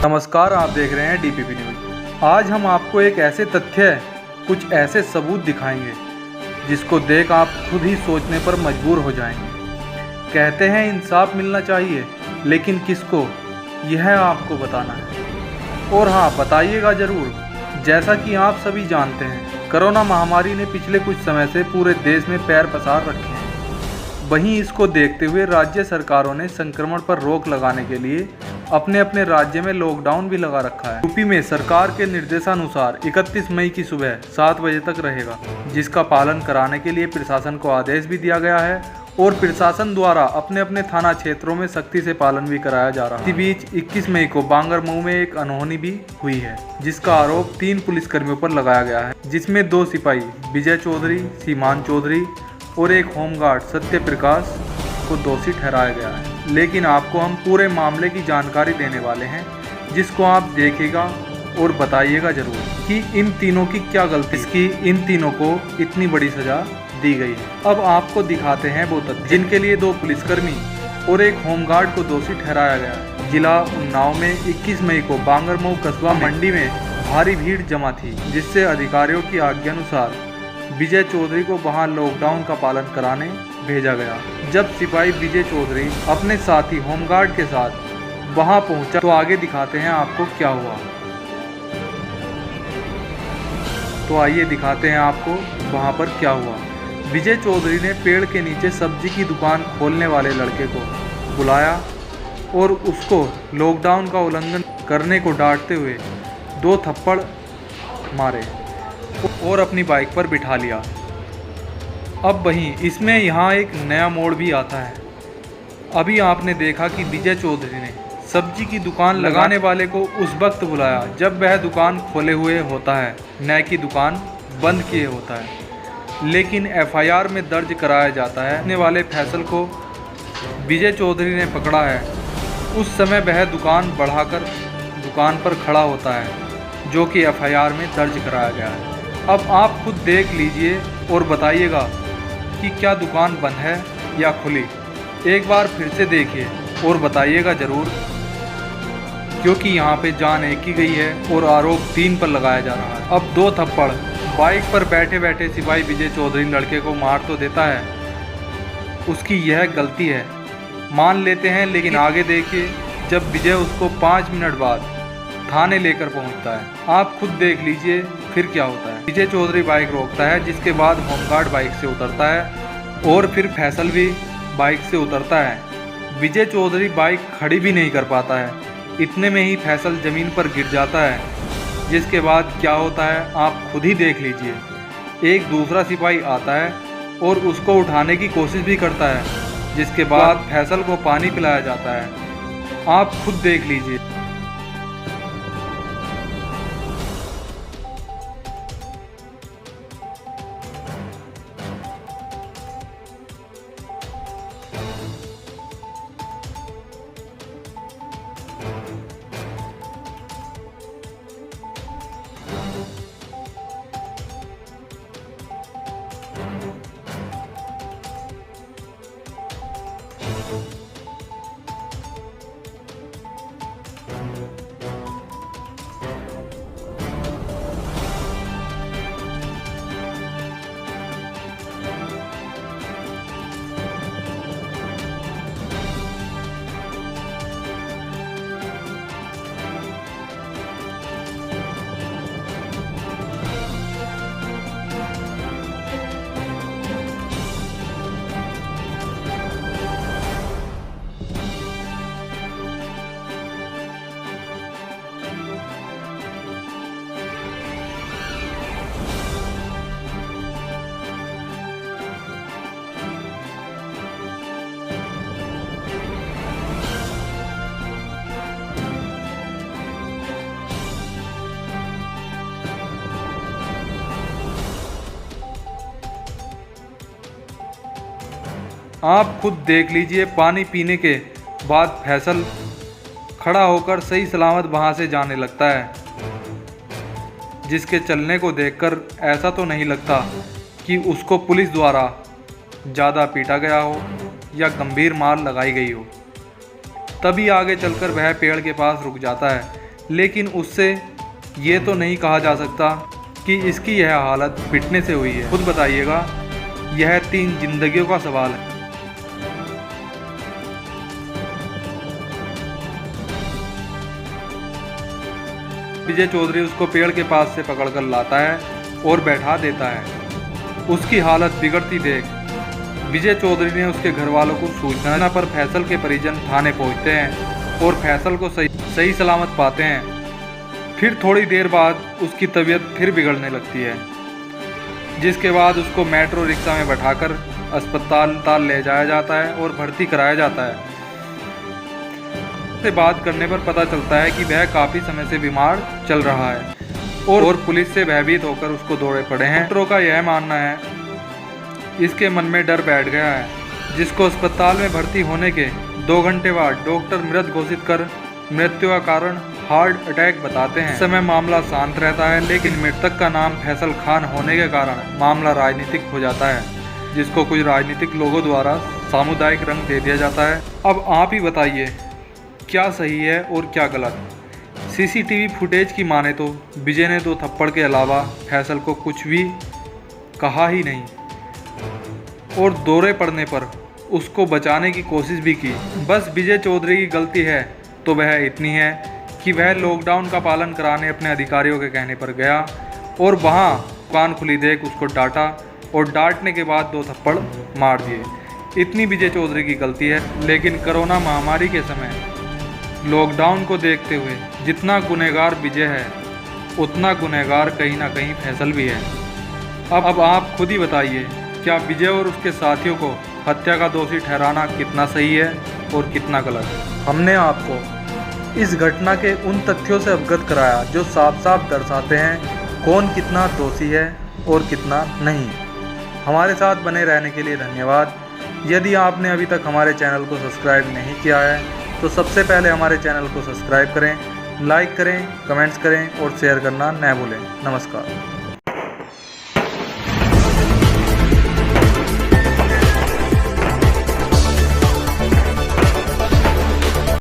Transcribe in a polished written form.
नमस्कार, आप देख रहे हैं डीपीपी न्यूज। आज हम आपको एक ऐसे तथ्य, कुछ ऐसे सबूत दिखाएंगे जिसको देख आप खुद ही सोचने पर मजबूर हो जाएंगे। कहते हैं इंसाफ मिलना चाहिए, लेकिन किसको, यह आपको बताना है। और हाँ, बताइएगा ज़रूर। जैसा कि आप सभी जानते हैं, कोरोना महामारी ने पिछले कुछ समय से पूरे देश में पैर पसार रखे हैं। वहीं इसको देखते हुए राज्य सरकारों ने संक्रमण पर रोक लगाने के लिए अपने अपने राज्य में लॉकडाउन भी लगा रखा है। यूपी में सरकार के निर्देशानुसार 31 मई की सुबह 7 बजे तक रहेगा, जिसका पालन कराने के लिए प्रशासन को आदेश भी दिया गया है और प्रशासन द्वारा अपने अपने थाना क्षेत्रों में सख्ती से पालन भी कराया जा रहा है। इसी बीच 21 मई को बांगरमऊ में एक अनहोनी भी हुई है, जिसका आरोप 3 पुलिसकर्मियों पर लगाया गया है, जिसमें 2 सिपाही विजय चौधरी, सीमान चौधरी और एक होमगार्ड सत्य प्रकाश को दोषी ठहराया गया है। लेकिन आपको हम पूरे मामले की जानकारी देने वाले हैं, जिसको आप देखिएगा और बताइएगा जरूर कि इन तीनों की क्या गलती, इसकी इन तीनों को इतनी बड़ी सजा दी गई है। अब आपको दिखाते हैं वो तथ्य जिनके लिए 2 पुलिसकर्मी और एक होमगार्ड को दोषी ठहराया गया है। जिला उन्नाव में 21 मई को बांगरमऊ कस्बा मंडी में भारी भीड़ जमा थी, जिससे अधिकारियों की आज्ञानुसार विजय चौधरी को वहां लॉकडाउन का पालन कराने भेजा गया। जब सिपाही विजय चौधरी अपने साथी होमगार्ड के साथ वहां पहुंचा तो आगे दिखाते हैं आपको क्या हुआ। तो आइए दिखाते हैं आपको वहां पर क्या हुआ। विजय चौधरी ने पेड़ के नीचे सब्जी की दुकान खोलने वाले लड़के को बुलाया और उसको लॉकडाउन का उल्लंघन करने को डांटते हुए 2 थप्पड़ मारे और अपनी बाइक पर बिठा लिया। अब वहीं इसमें यहाँ एक नया मोड़ भी आता है। अभी आपने देखा कि विजय चौधरी ने सब्जी की दुकान लगाने वाले को उस वक्त बुलाया जब वह दुकान खोले हुए होता है, न कि दुकान बंद किए होता है। लेकिन एफआईआर में दर्ज कराया जाता है लगाने वाले फैसल को विजय चौधरी ने पकड़ा है। उस समय वह दुकान बढ़ाकर दुकान पर खड़ा होता है, जो कि एफआईआर में दर्ज कराया गया है। अब आप खुद देख लीजिए और बताइएगा कि क्या दुकान बंद है या खुली। एक बार फिर से देखिए और बताइएगा ज़रूर, क्योंकि यहाँ पे जान एक ही गई है और आरोप 3 पर लगाया जा रहा है। अब 2 थप्पड़ बाइक पर बैठे बैठे सिपाही विजय चौधरी लड़के को मार तो देता है, उसकी यह गलती है मान लेते हैं, लेकिन आगे देखिए जब विजय उसको 5 मिनट बाद थाने लेकर पहुंचता है, आप खुद देख लीजिए फिर क्या होता है। विजय चौधरी बाइक रोकता है, जिसके बाद होमगार्ड बाइक से उतरता है और फिर फैसल भी बाइक से उतरता है। विजय चौधरी बाइक खड़ी भी नहीं कर पाता है, इतने में ही फैसल ज़मीन पर गिर जाता है। जिसके बाद क्या होता है आप खुद ही देख लीजिए। एक दूसरा सिपाही आता है और उसको उठाने की कोशिश भी करता है, जिसके बाद फैसल को पानी पिलाया जाता है। आप खुद देख लीजिए। आप खुद देख लीजिए। पानी पीने के बाद फैसल खड़ा होकर सही सलामत वहाँ से जाने लगता है, जिसके चलने को देखकर ऐसा तो नहीं लगता कि उसको पुलिस द्वारा ज़्यादा पीटा गया हो या गंभीर मार लगाई गई हो। तभी आगे चलकर वह पेड़ के पास रुक जाता है, लेकिन उससे ये तो नहीं कहा जा सकता कि इसकी यह हालत पिटने से हुई है। खुद बताइएगा, यह 3 जिंदगियों का सवाल है। विजय चौधरी उसको पेड़ के पास से पकड़कर लाता है और बैठा देता है। उसकी हालत बिगड़ती देख विजय चौधरी ने उसके घर वालों को सूचना पर फैसल के परिजन थाने पहुंचते हैं और फैसल को सही सलामत पाते हैं। फिर थोड़ी देर बाद उसकी तबीयत फिर बिगड़ने लगती है, जिसके बाद उसको मेट्रो रिक्शा में बैठाकर अस्पताल ले जाया जाता है और भर्ती कराया जाता है। से बात करने पर पता चलता है कि वह काफ़ी समय से बीमार चल रहा है और पुलिस से भयभीत होकर उसको दौड़े पड़े हैं। डॉक्टरों का यह मानना है इसके मन में डर बैठ गया है, जिसको अस्पताल में भर्ती होने के 2 घंटे बाद डॉक्टर मृत घोषित कर मृत्यु का कारण हार्ट अटैक बताते हैं। इस समय मामला शांत रहता है, लेकिन मृतक का नाम फैसल खान होने के कारण मामला राजनीतिक हो जाता है, जिसको कुछ राजनीतिक लोगों द्वारा सामुदायिक रंग दे दिया जाता है। अब आप ही बताइए, क्या सही है और क्या गलत? सीसीटीवी फुटेज की माने तो विजय ने 2 थप्पड़ के अलावा फैसल को कुछ भी कहा ही नहीं और दौरे पड़ने पर उसको बचाने की कोशिश भी की। बस विजय चौधरी की गलती है तो वह इतनी है कि वह लॉकडाउन का पालन कराने अपने अधिकारियों के कहने पर गया और वहां दुकान खुली देख उसको डांटा और डांटने के बाद 2 थप्पड़ मार दिए। इतनी विजय चौधरी की गलती है। लेकिन कोरोना महामारी के समय लॉकडाउन को देखते हुए जितना गुनहगार विजय है, उतना गुनहगार कहीं ना कहीं फैसल भी है। अब आप खुद ही बताइए, क्या विजय और उसके साथियों को हत्या का दोषी ठहराना कितना सही है और कितना गलत? हमने आपको इस घटना के उन तथ्यों से अवगत कराया जो साफ साफ दर्शाते हैं कौन कितना दोषी है और कितना नहीं। हमारे साथ बने रहने के लिए धन्यवाद। यदि आपने अभी तक हमारे चैनल को सब्सक्राइब नहीं किया है तो सबसे पहले हमारे चैनल को सब्सक्राइब करें, लाइक करें, कमेंट्स करें और शेयर करना न भूलें। नमस्कार।